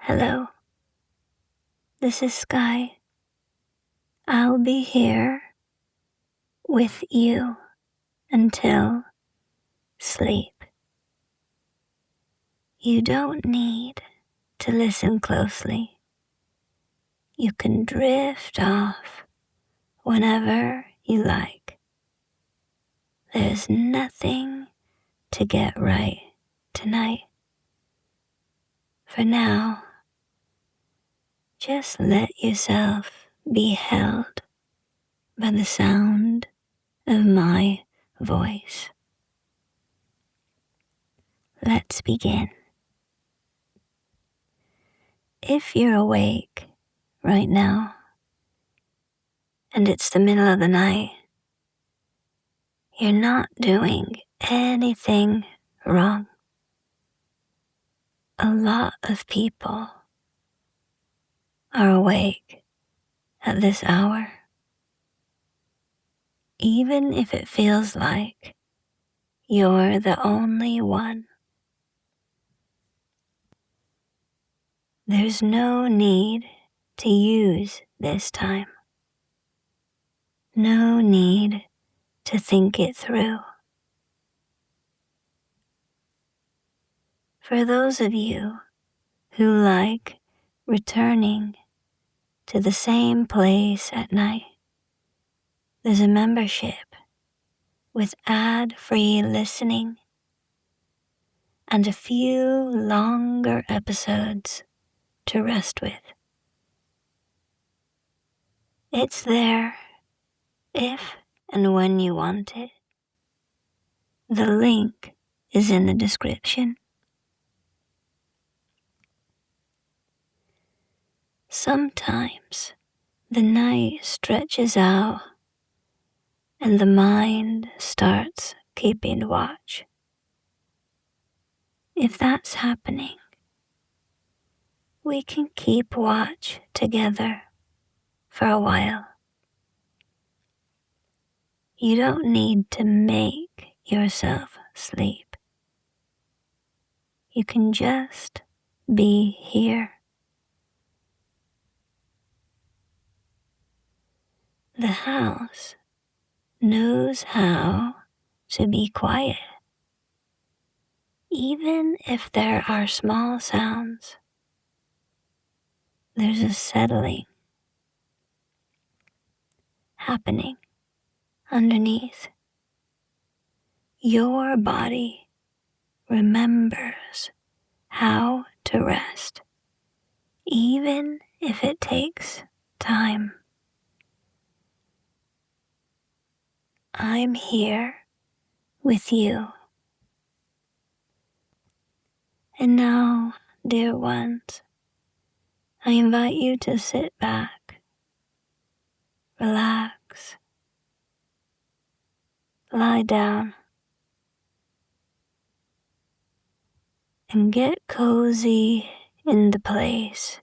Hello, this is Sky. I'll be here with you until sleep. You don't need to listen closely. You can drift off whenever you like. There's nothing to get right tonight. For now, just let yourself be held by the sound of my voice. Let's begin. If you're awake right now and it's the middle of the night, you're not doing anything wrong. A lot of people are awake at this hour, even if it feels like you're the only one. There's no need to use this time. No need to think it through. For those of you who like returning to the same place at night, there's a membership with ad-free listening and a few longer episodes to rest with. It's there if and when you want it. The link is in the description. Sometimes the night stretches out and the mind starts keeping watch. If that's happening, we can keep watch together for a while. You don't need to make yourself sleep. You can just be here. The house knows how to be quiet, even if there are small sounds. There's a settling happening underneath. Your body remembers how to rest, even if it takes time. I'm here with you. And now, dear ones, I invite you to sit back, relax, lie down, and get cozy in the place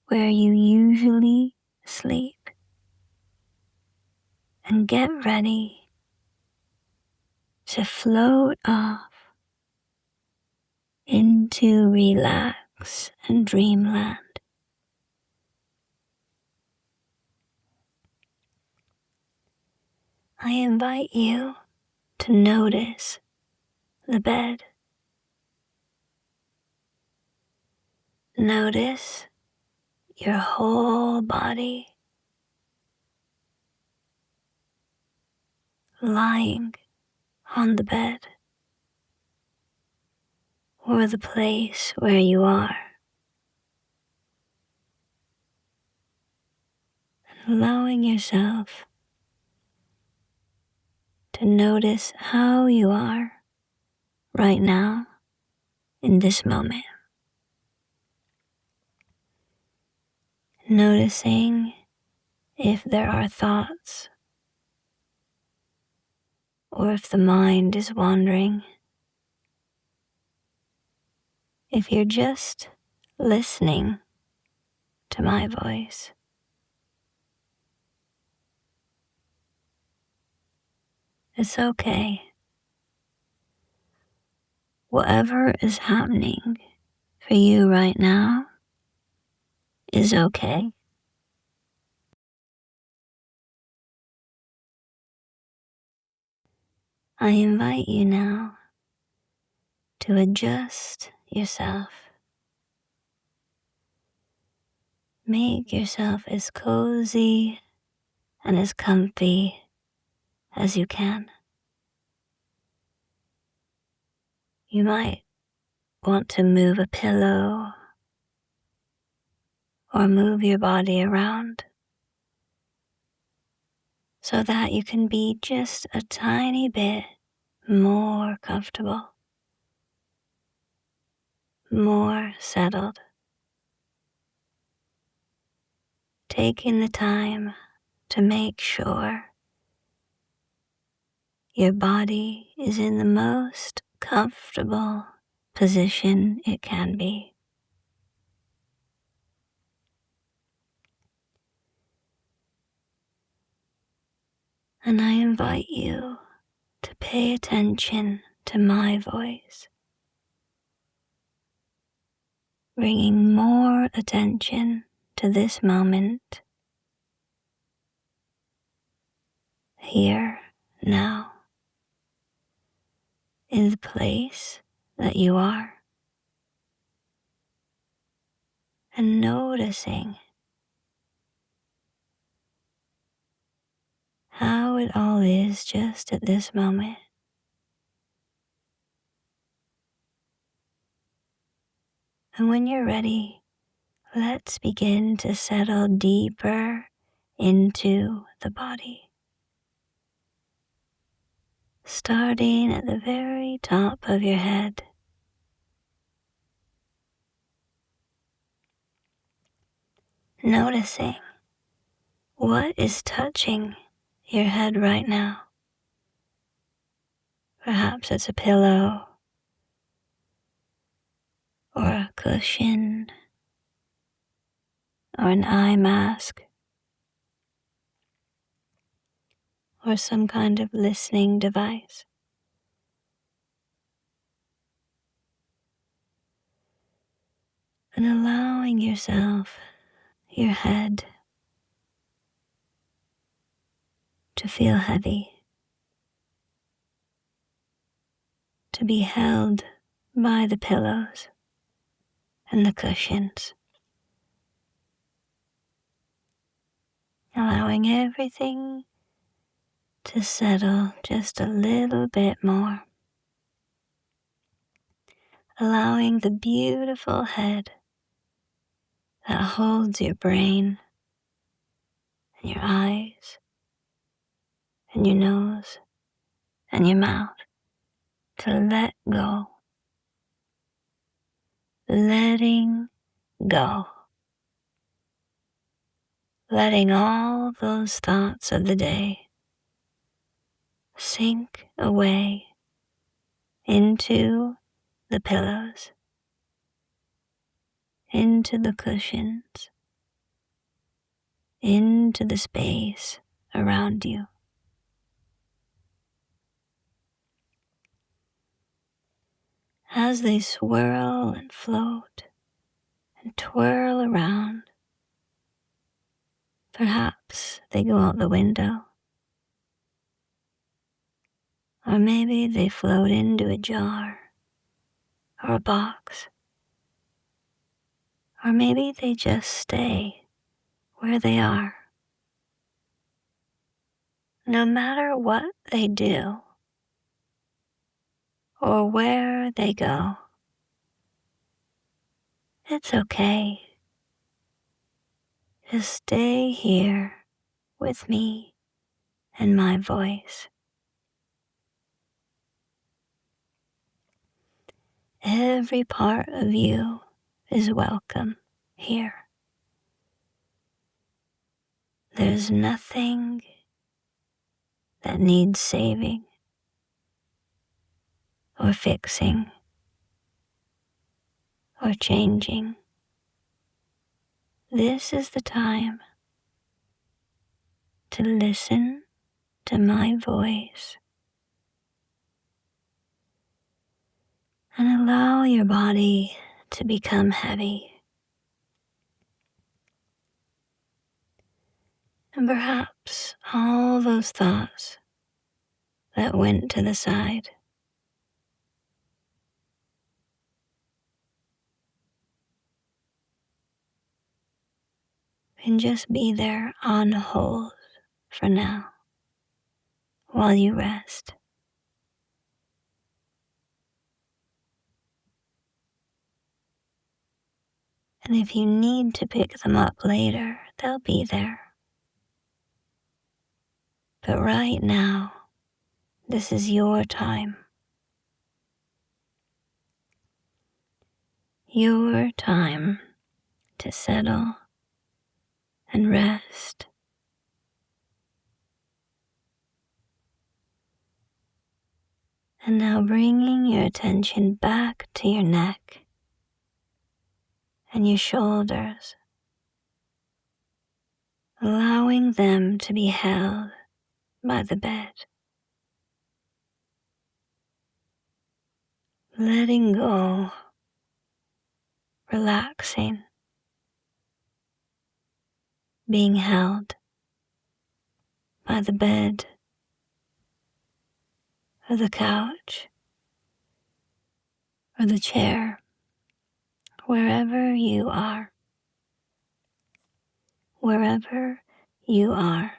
where you usually sleep. And get ready to float off into relax and dreamland. I invite you to notice the bed. Notice your whole body lying on the bed or the place where you are. Allowing yourself to notice how you are right now in this moment. Noticing if there are thoughts or if the mind is wandering. If you're just listening to my voice, it's okay. Whatever is happening for you right now is okay. I invite you now to adjust yourself. Make yourself as cozy and as comfy as you can. You might want to move a pillow or move your body around so that you can be just a tiny bit more comfortable, more settled. Taking the time to make sure your body is in the most comfortable position it can be. And I invite you to pay attention to my voice, bringing more attention to this moment, here, now, in the place that you are, and noticing how it all is just at this moment. And when you're ready, let's begin to settle deeper into the body. Starting at the very top of your head. Noticing what is touching your head right now. Perhaps it's a pillow or a cushion or an eye mask or some kind of listening device. And allowing yourself, your head, to feel heavy, to be held by the pillows and the cushions. Allowing everything to settle just a little bit more. Allowing the beautiful head that holds your brain and your eyes and your nose and your mouth to let go. Letting go. Letting all those thoughts of the day sink away into the pillows, into the cushions, into the space around you. As they swirl and float and twirl around, perhaps they go out the window, or maybe they float into a jar or a box, or maybe they just stay where they are. No matter what they do or where they go, it's okay. Just stay here with me and my voice. Every part of you is welcome here. There's nothing that needs saving or fixing or changing. This is the time to listen to my voice and allow your body to become heavy. And perhaps all those thoughts that went to the side can just be there on hold for now while you rest. And if you need to pick them up later, they'll be there. But right now, this is your time. Your time to settle and rest. And now bringing your attention back to your neck and your shoulders, allowing them to be held by the bed. Letting go, relaxing, being held by the bed or the couch or the chair, wherever you are. Wherever you are.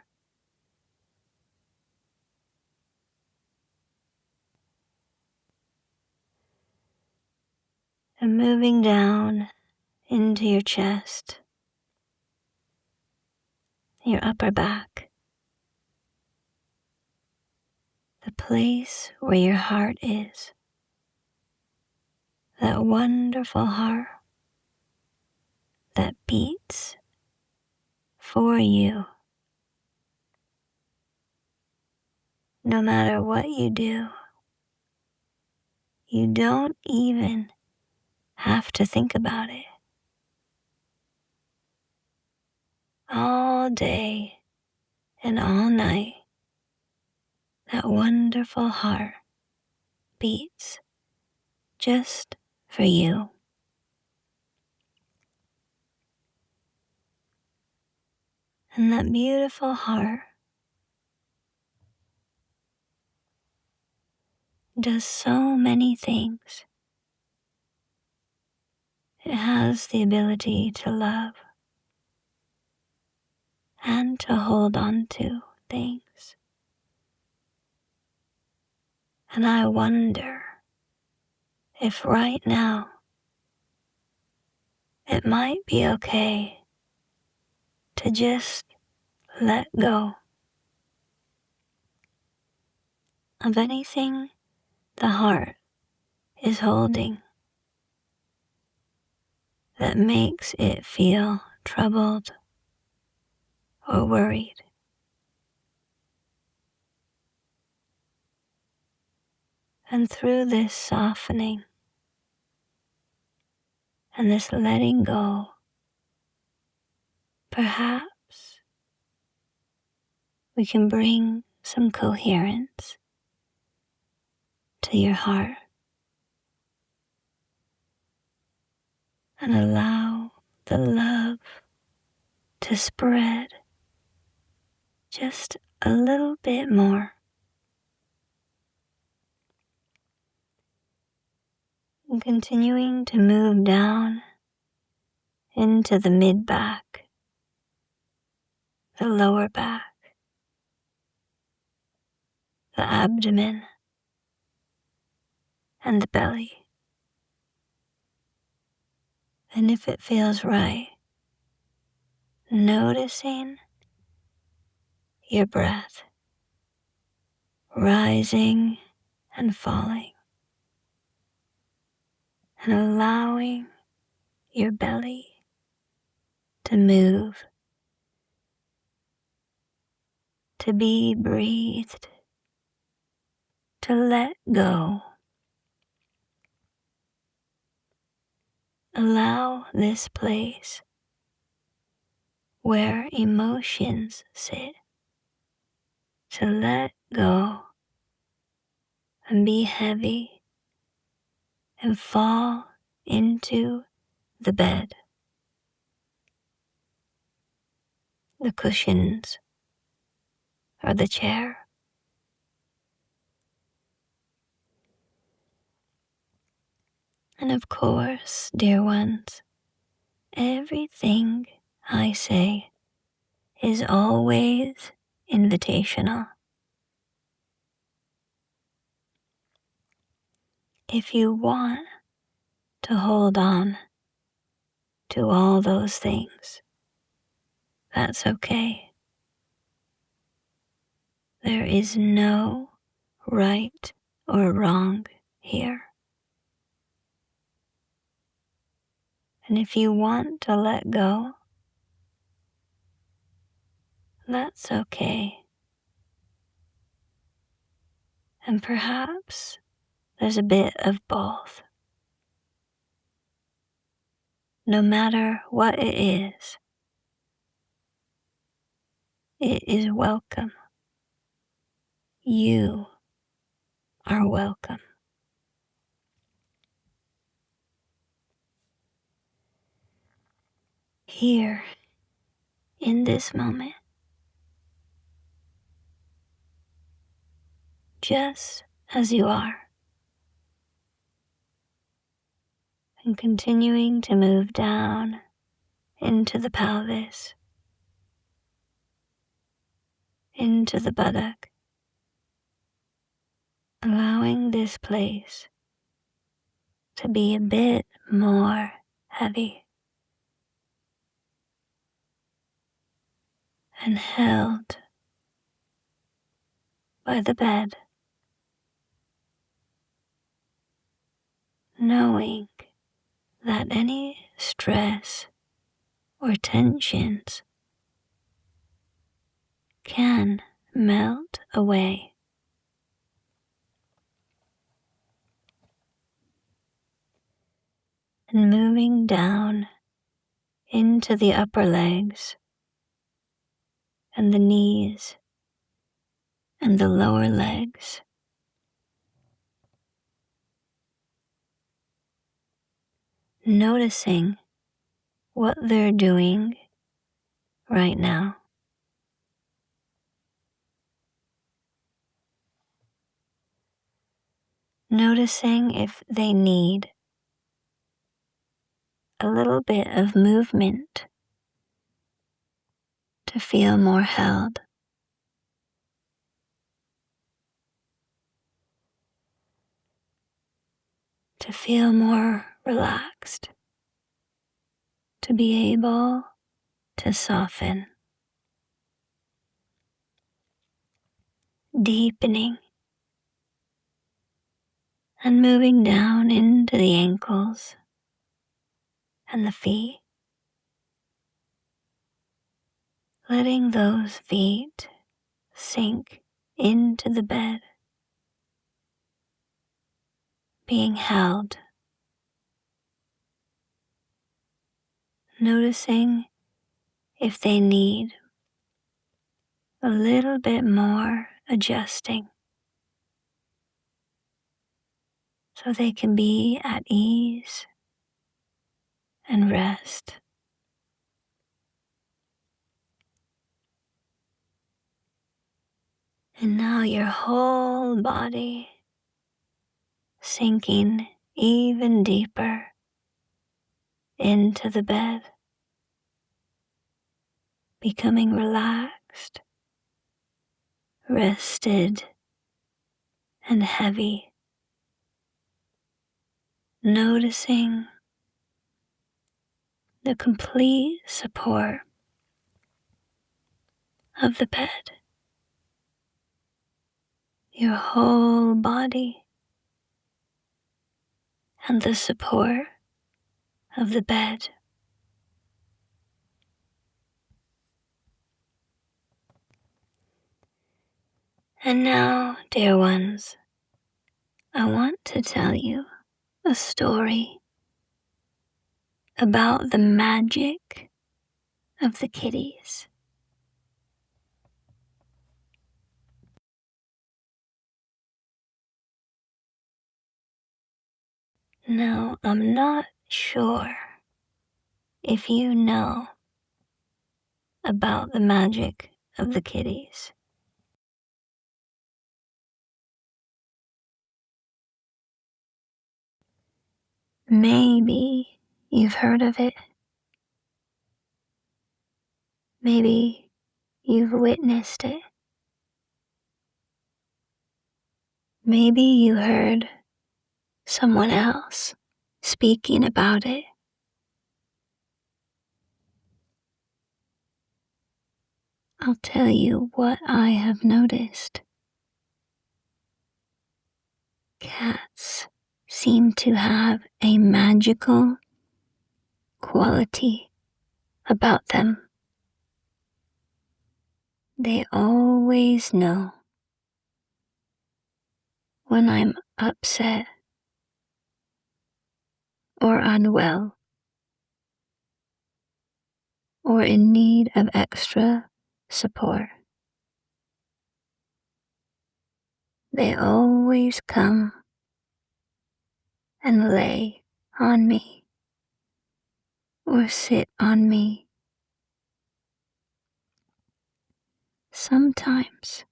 And moving down into your chest, your upper back, the place where your heart is, that wonderful heart that beats for you. No matter what you do, you don't even have to think about it. All day and all night, that wonderful heart beats just for you. And that beautiful heart does so many things. It has the ability to love and to hold on to things. And I wonder if right now it might be okay to just let go of anything the heart is holding that makes it feel troubled or worried. And through this softening and this letting go, perhaps we can bring some coherence to your heart and allow the love to spread just a little bit more. And continuing to move down into the mid-back, the lower back, the abdomen, and the belly. And if it feels right, noticing your breath rising and falling, and allowing your belly to move, to be breathed, to let go. Allow this place where emotions sit to let go and be heavy and fall into the bed, the cushions or the chair. And of course, dear ones, everything I say is always invitational. If you want to hold on to all those things, that's okay. There is no right or wrong here. And if you want to let go, that's okay. And perhaps there's a bit of both. No matter what it is welcome. You are welcome. Here, in this moment, just as you are, and continuing to move down into the pelvis, into the buttock, allowing this place to be a bit more heavy and held by the bed, knowing that any stress or tensions can melt away. And moving down into the upper legs and the knees and the lower legs. Noticing what they're doing right now. Noticing if they need a little bit of movement to feel more held. To feel more relaxed. To be able to soften. Deepening. And moving down into the ankles and the feet. Letting those feet sink into the bed. Being held. Noticing if they need a little bit more adjusting so they can be at ease and rest. And now your whole body sinking even deeper into the bed, becoming relaxed, rested, and heavy. Noticing the complete support of the bed. Your whole body and the support of the bed. And now, dear ones, I want to tell you a story about the magic of the kitties. Now, I'm not sure if you know about the magic of the kitties. Maybe you've heard of it. Maybe you've witnessed it. Maybe you heard someone else speaking about it. I'll tell you what I have noticed. Cats seem to have a magical quality about them. They always know when I'm upset or unwell or in need of extra support. They always come and lay on me or sit on me. Sometimes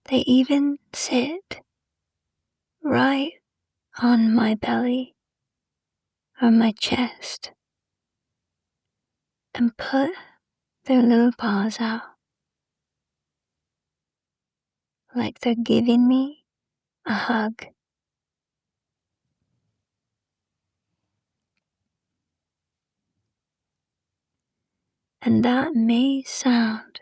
they even sit right on my belly or my chest and put their little paws out like they're giving me a hug. And that may sound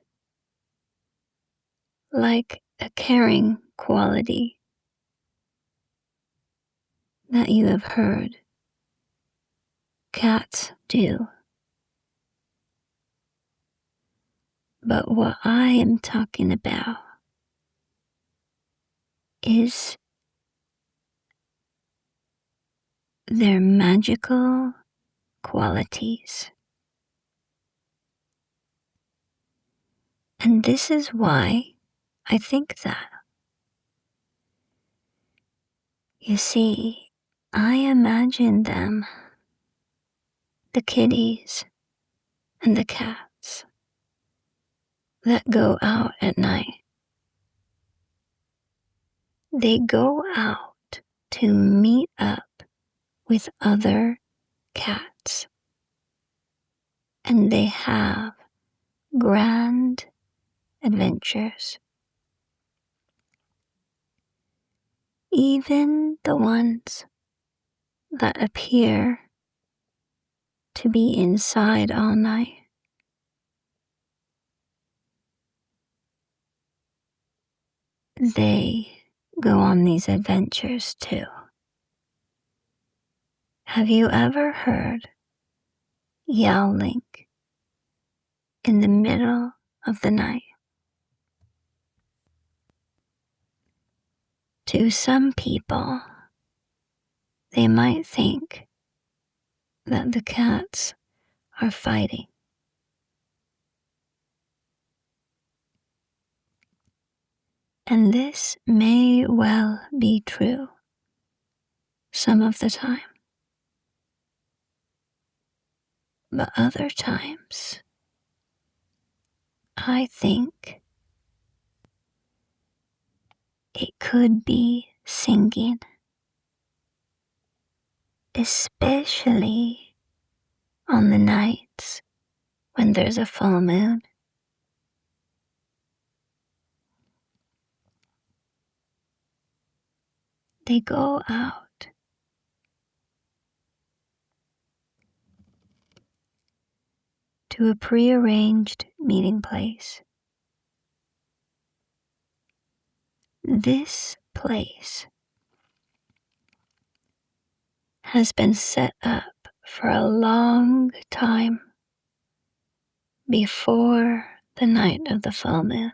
like a caring quality that you have heard cats do. But what I am talking about is their magical qualities. And this is why I think that. You see, I imagine them, the kitties and the cats that go out at night. They go out to meet up with other cats, and they have grand adventures. Even the ones that appear to be inside all night. They go on these adventures too. Have you ever heard yowling in the middle of the night? To some people, they might think that the cats are fighting. And this may well be true some of the time. But other times, I think it could be singing, especially on the nights when there's a full moon. They go out to a prearranged meeting place. This place has been set up for a long time before the night of the full moon.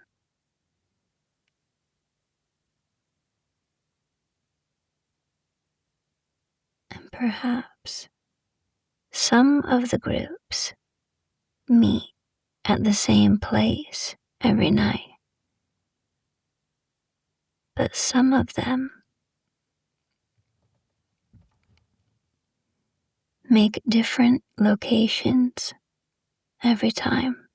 And perhaps some of the groups meet at the same place every night, but some of them make different locations every time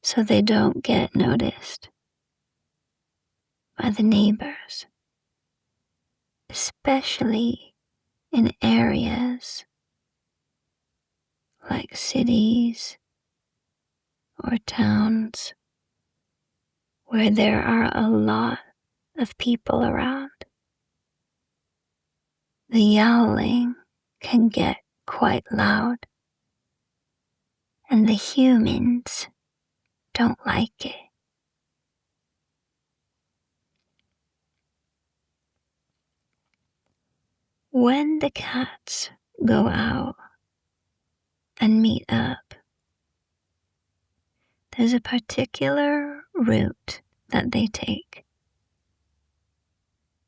so they don't get noticed by the neighbors. especially in areas like cities or towns where there are a lot of people around. The yowling can get quite loud, and the humans don't like it. When the cats go out and meet up, there's a particular route that they take.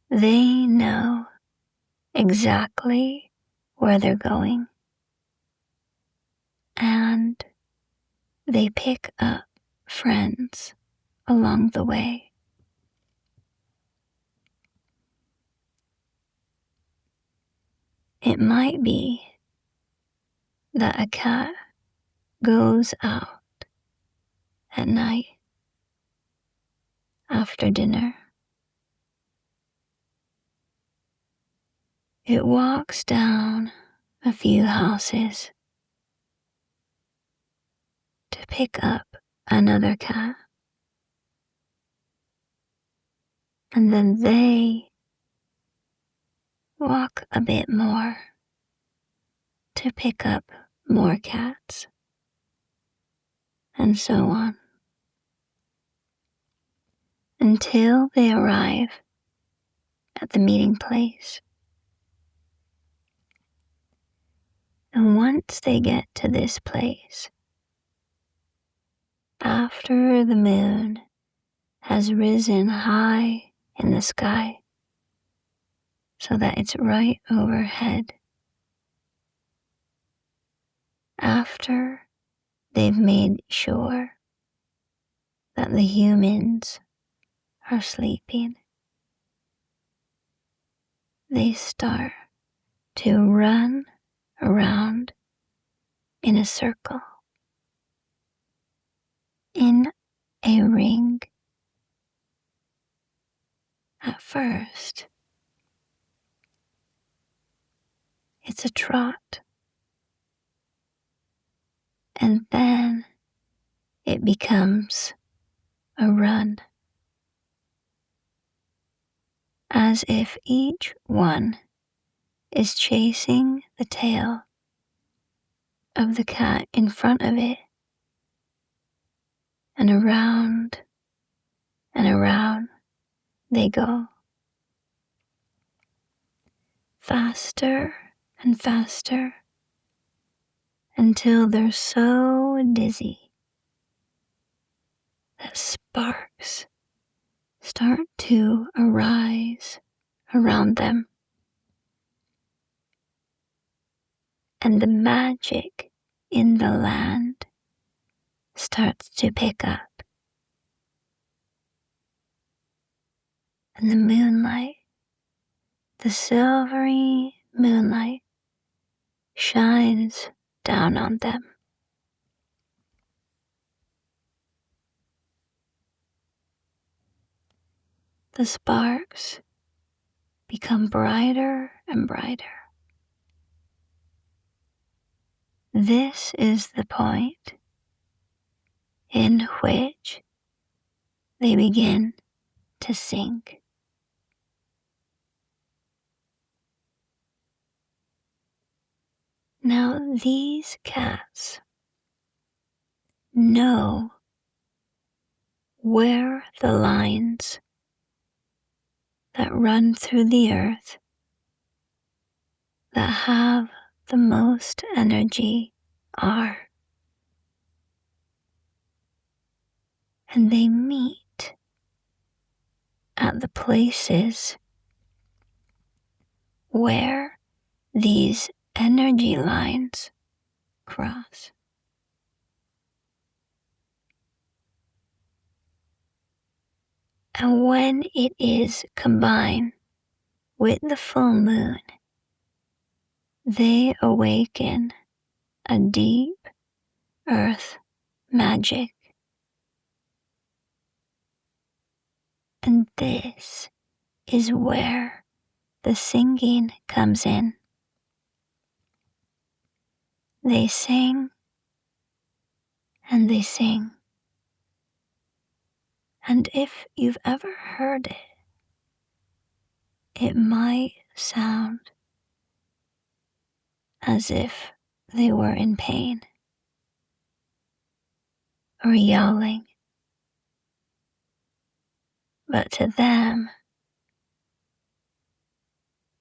They know exactly where they're going, and they pick up friends along the way. It might be that a cat goes out at night after dinner. It walks down a few houses to pick up another cat, and then they walk a bit more to pick up more cats, and so on, until they arrive at the meeting place. And once they get to this place, after the moon has risen high in the sky so that it's right overhead, after they've made sure that the humans are sleeping, they start to run around in a circle, in a ring. At first, it's a trot, and then it becomes a run, as if each one is chasing the tail of the cat in front of it, and around they go, faster and faster, until they're so dizzy that sparks start to arise around them, and the magic in the land starts to pick up, and the moonlight, the silvery moonlight, shines down on them. The sparks become brighter and brighter. This is the point in which they begin to sink. Now, these cats know where the lines that run through the earth that have the most energy are. And they meet at the places where these energy lines cross. And when it is combined with the full moon, they awaken a deep earth magic. And this is where the singing comes in. They sing and they sing. And if you've ever heard it, it might sound as if they were in pain or yowling. But to them,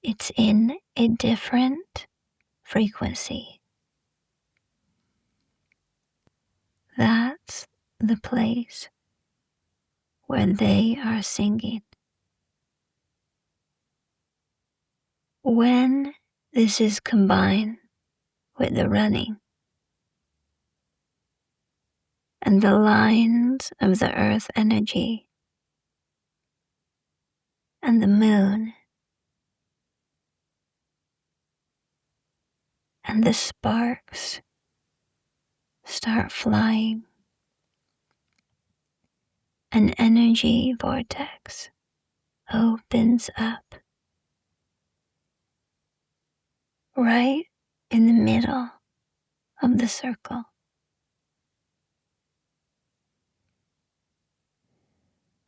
it's in a different frequency. That's the place where they are singing. When this is combined with the running and the lines of the earth energy and the moon and the sparks start flying, an energy vortex opens up right in the middle of the circle.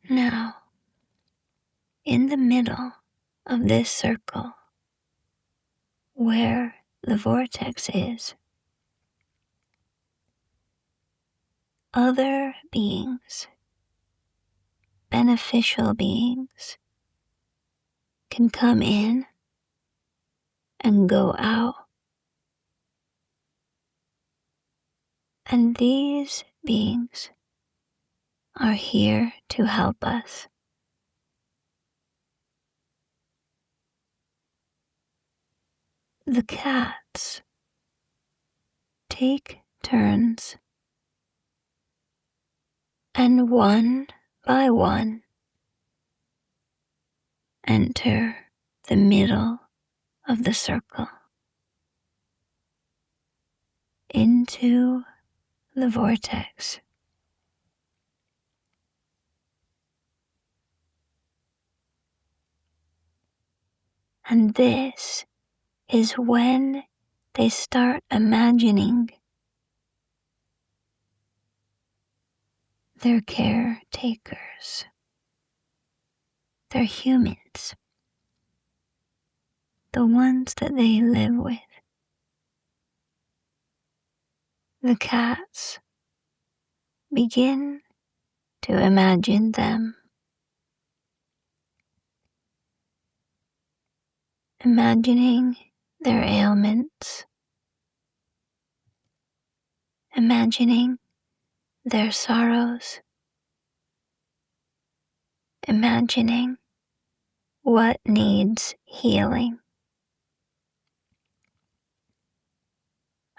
Now, in the middle of this circle, where the vortex is, other beings, beneficial beings, can come in and go out. And these beings are here to help us. The cats take turns, and one by one enter the middle of the circle into the vortex. And this is when they start imagining their caretakers, their humans, the ones that they live with. The cats begin to imagine them, imagining their ailments, imagining their sorrows, imagining what needs healing.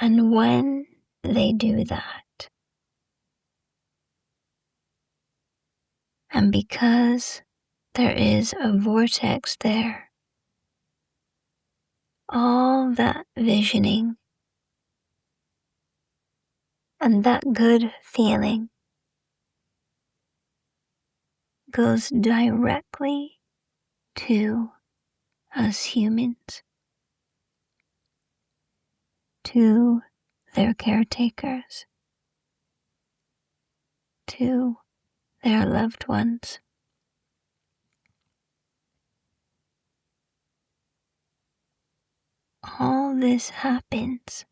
And when they do that, and because there is a vortex there, all that visioning and that good feeling goes directly to us humans, to their caretakers, to their loved ones. All this happens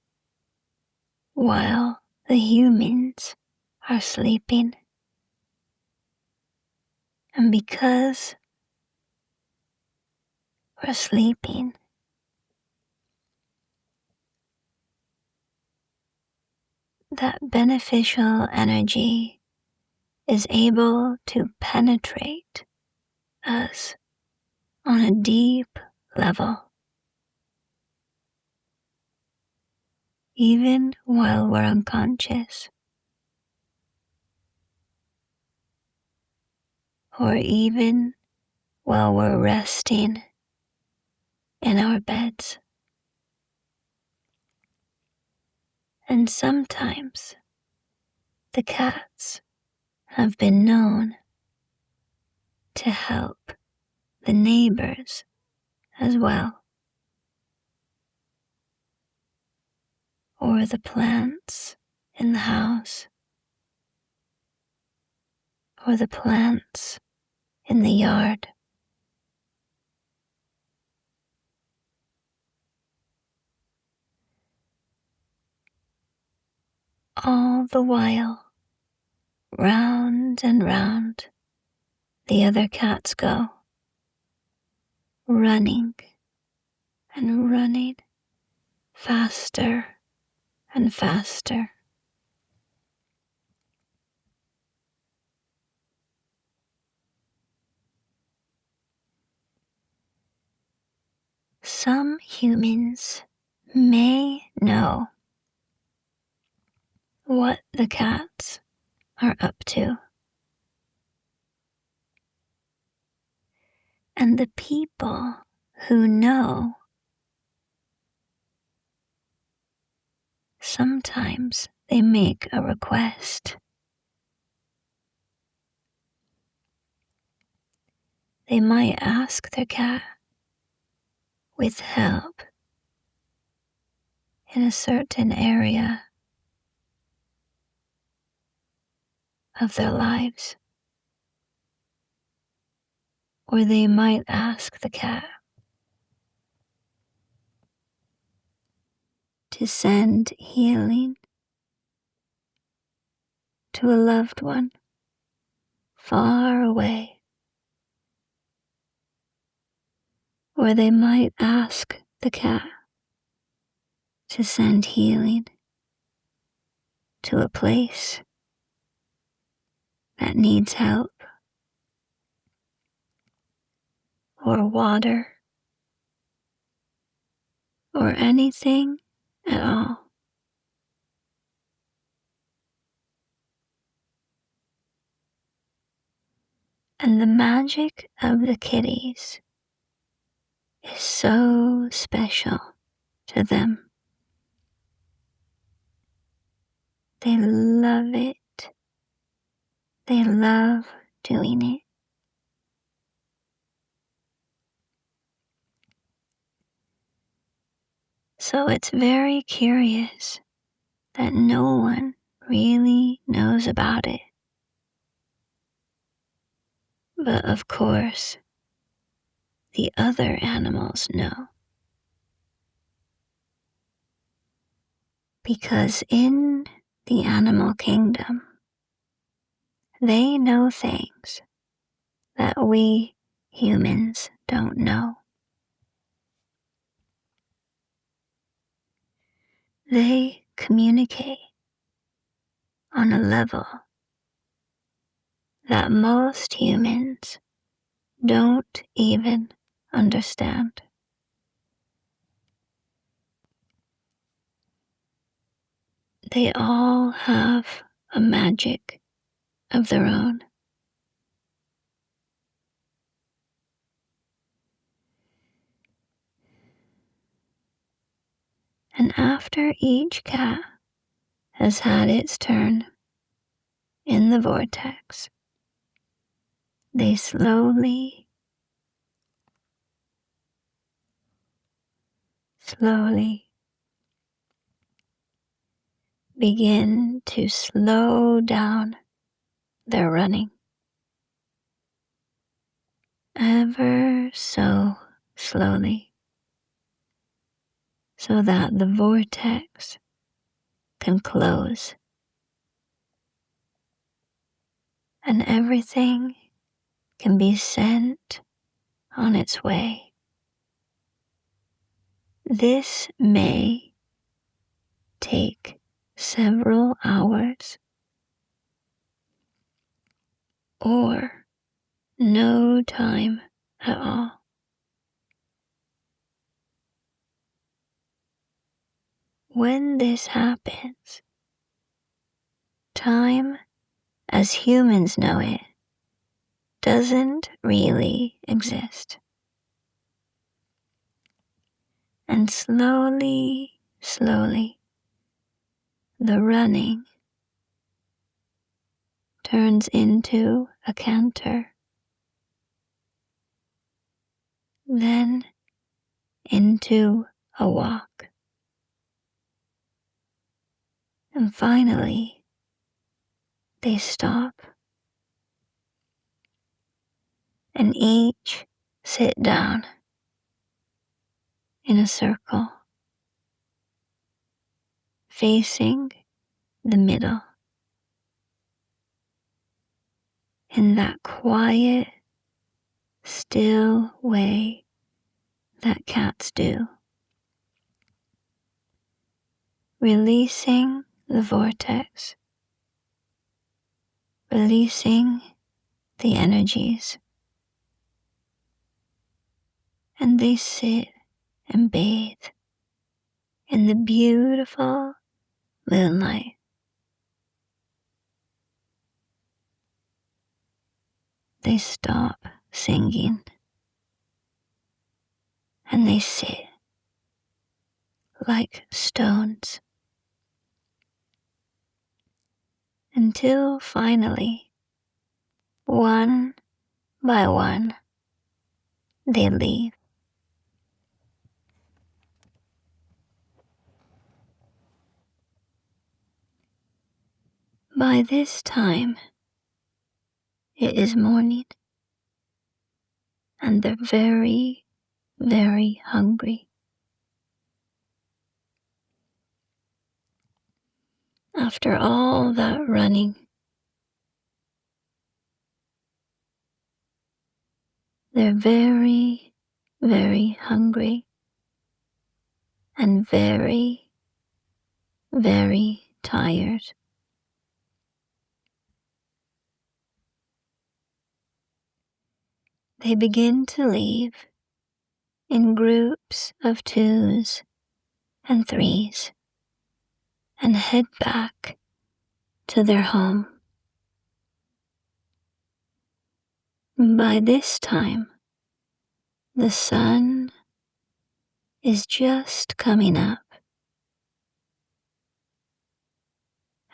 while the humans are sleeping. And because we're sleeping, that beneficial energy is able to penetrate us on a deep level, even while we're unconscious, or even while we're resting in our beds. And sometimes the cats have been known to help the neighbors as well, or the plants in the house, or the plants in the yard. All the while, round and round, the other cats go, running and running, faster and faster. Some humans may know what the cats are up to, and the people who know sometimes they make a request. They might ask their cat with help in a certain area of their lives. Or they might ask the cat to send healing to a loved one far away. Or they might ask the cat to send healing to a place that needs help, or water, or anything at all. And the magic of the kitties is so special to them. They love it. They love doing it. So it's very curious that no one really knows about it. But of course, the other animals know. Because in the animal kingdom, they know things that we humans don't know. They communicate on a level that most humans don't even understand. They all have a magic of their own. And after each cat has had its turn in the vortex, they slowly begin to slow down their running, ever so slowly, so that the vortex can close and everything can be sent on its way. This may take several hours or no time at all. When this happens, time as humans know it doesn't really exist. And slowly, the running turns into a canter. Then into a walk. And finally, they stop and each sit down in a circle, facing the middle, in that quiet, still way that cats do, releasing the vortex, releasing the energies. And they sit and bathe in the beautiful moonlight. They stop singing and they sit like stones until finally, one by one, they leave. By this time, it is morning and they're very, very hungry. After all that running, they're very, very hungry and very, very tired. They begin to leave in groups of twos and threes and head back to their home. By this time, the sun is just coming up,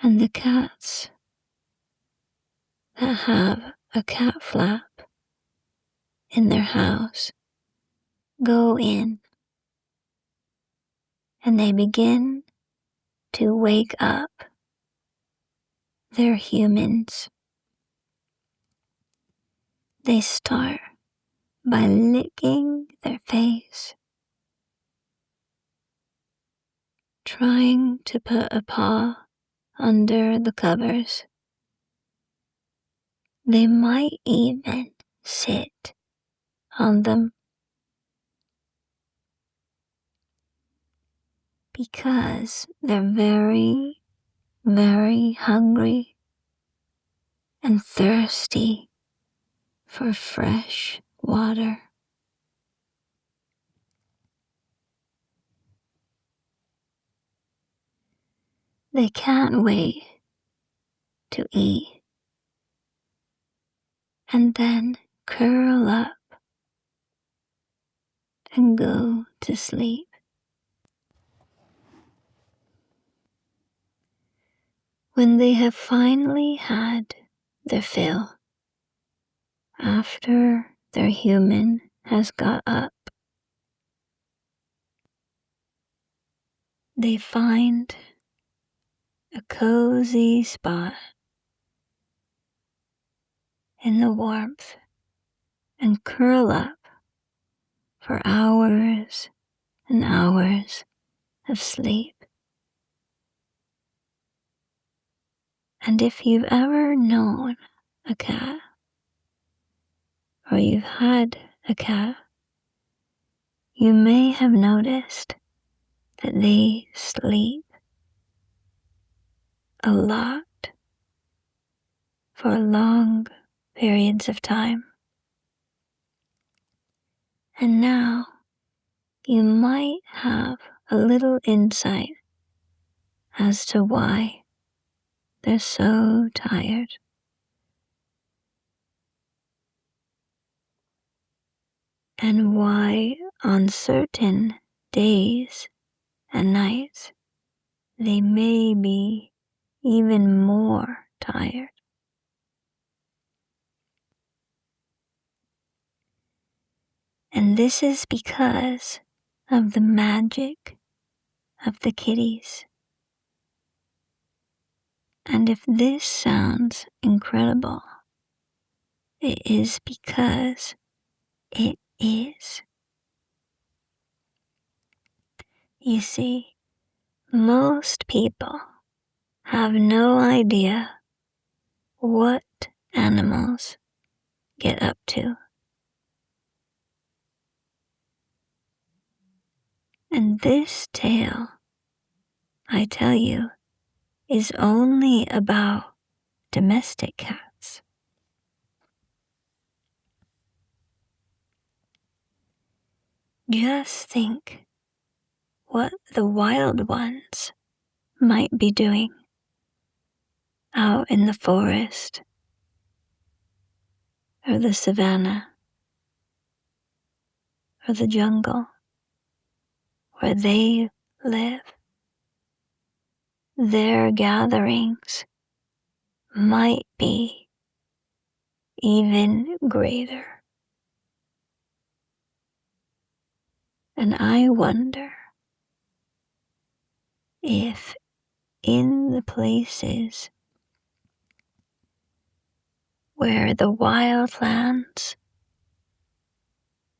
and the cats that have a cat flap in their house go in, and they begin to wake up their humans. They start by licking their face, trying to put a paw under the covers. They might even sit on them because they're very, very hungry and thirsty for fresh water. They can't wait to eat and then curl up and go to sleep. When they have finally had their fill, after their human has got up, they find a cozy spot in the warmth and curl up for hours and hours of sleep. And if you've ever known a cat, or you've had a cat, you may have noticed that they sleep a lot for long periods of time. And now you might have a little insight as to why they're so tired. And why on certain days and nights they may be even more tired. And this is because of the magic of the kitties. And if this sounds incredible, it is because it is. You see, most people have no idea what animals get up to. And this tale, I tell you, is only about domestic cats. Just think what the wild ones might be doing out in the forest or the savannah or the jungle where they live. Their gatherings might be even greater. And I wonder if in the places where the wildlands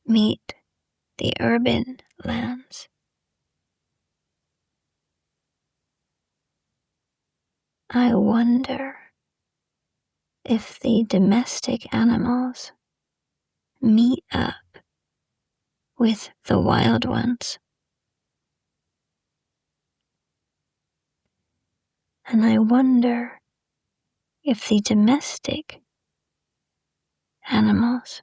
meet the urban lands, I wonder if the domestic animals meet up with the wild ones. And I wonder if the domestic animals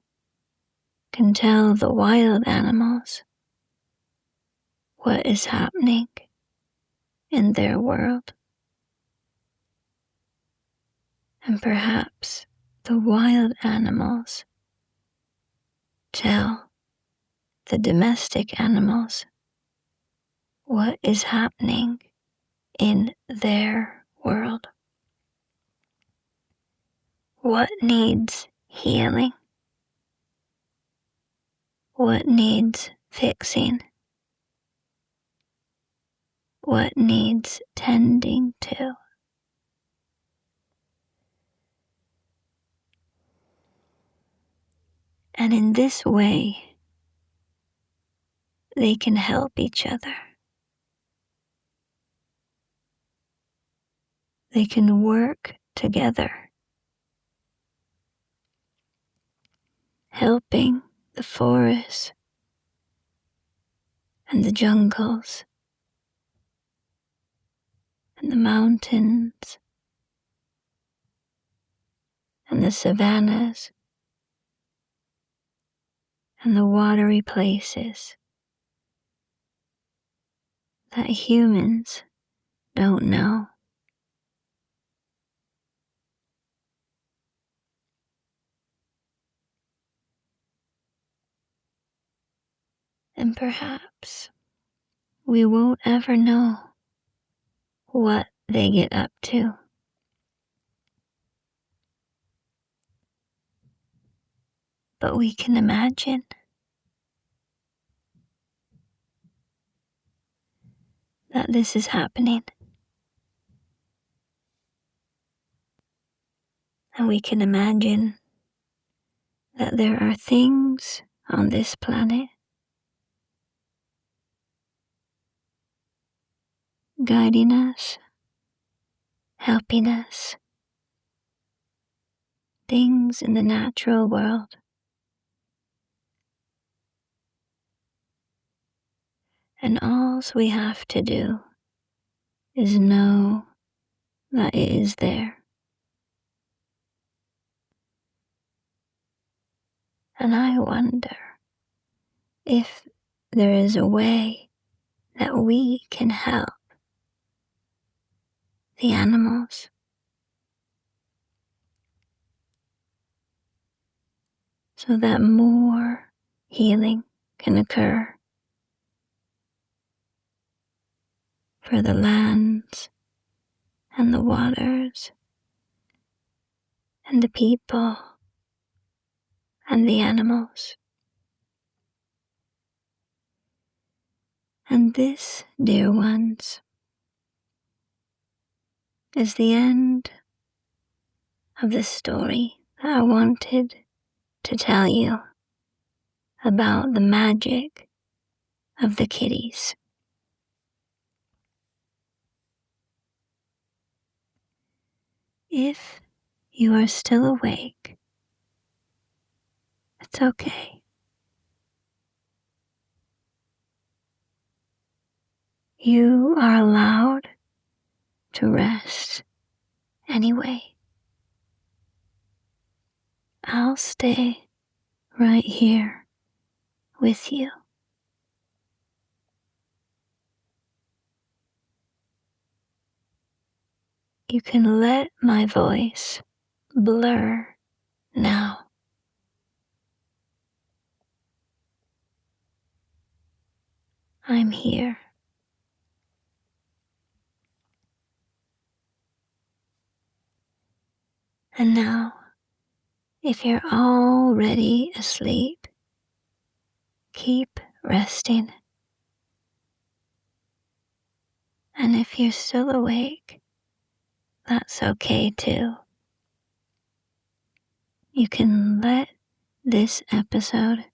can tell the wild animals what is happening in their world. And perhaps the wild animals tell the domestic animals what is happening in their world. What needs healing? What needs fixing? What needs tending to? And in this way, they can help each other. They can work together, helping the forests and the jungles and the mountains and the savannas and the watery places that humans don't know. And perhaps we won't ever know what they get up to. But we can imagine that this is happening. And we can imagine that there are things on this planet guiding us, helping us, things in the natural world. And all we have to do is know that it is there. And I wonder if there is a way that we can help the animals so that more healing can occur for the lands and the waters and the people and the animals. And this, dear ones, is the end of the story that I wanted to tell you about the magic of the kitties. If you are still awake, it's okay. You are allowed to rest anyway. I'll stay right here with you. You can let my voice blur now. I'm here. And now, if you're already asleep, keep resting. And if you're still awake, that's okay too. You can let this episode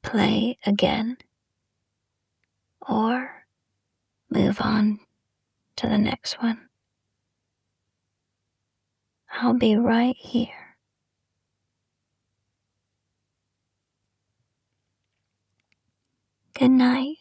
play again or move on to the next one. I'll be right here. Good night.